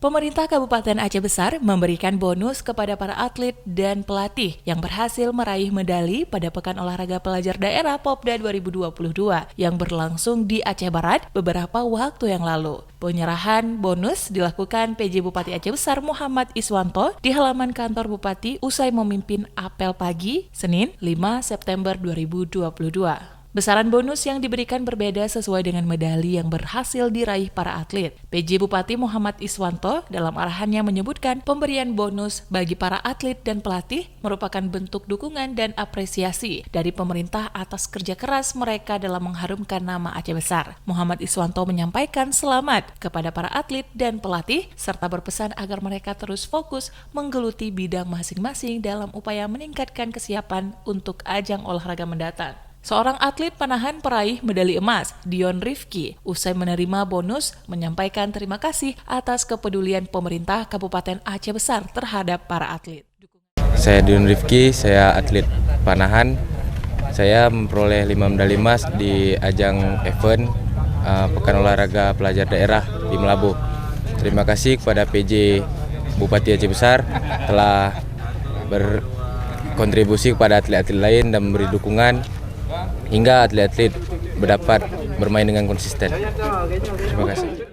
Pemerintah Kabupaten Aceh Besar memberikan bonus kepada para atlet dan pelatih yang berhasil meraih medali pada Pekan Olahraga Pelajar Daerah Popda 2022 yang berlangsung di Aceh Barat beberapa waktu yang lalu. Penyerahan bonus dilakukan PJ Bupati Aceh Besar Muhammad Iswanto di halaman kantor Bupati usai memimpin apel pagi Senin 5 September 2022. Besaran bonus yang diberikan berbeda sesuai dengan medali yang berhasil diraih para atlet. PJ Bupati Muhammad Iswanto dalam arahannya menyebutkan pemberian bonus bagi para atlet dan pelatih merupakan bentuk dukungan dan apresiasi dari pemerintah atas kerja keras mereka dalam mengharumkan nama Aceh Besar. Muhammad Iswanto menyampaikan selamat kepada para atlet dan pelatih serta berpesan agar mereka terus fokus menggeluti bidang masing-masing dalam upaya meningkatkan kesiapan untuk ajang olahraga mendatang. Seorang atlet panahan peraih medali emas, Dion Rifki, usai menerima bonus, menyampaikan terima kasih atas kepedulian pemerintah Kabupaten Aceh Besar terhadap para atlet. Saya Dion Rifki, saya atlet panahan. Saya memperoleh 5 medali emas di ajang event Pekan Olahraga Pelajar Daerah di Melabuh. Terima kasih kepada PJ Bupati Aceh Besar telah berkontribusi kepada atlet-atlet lain dan memberi dukungan hingga atlet-atlet dapat bermain dengan konsisten. Terima kasih.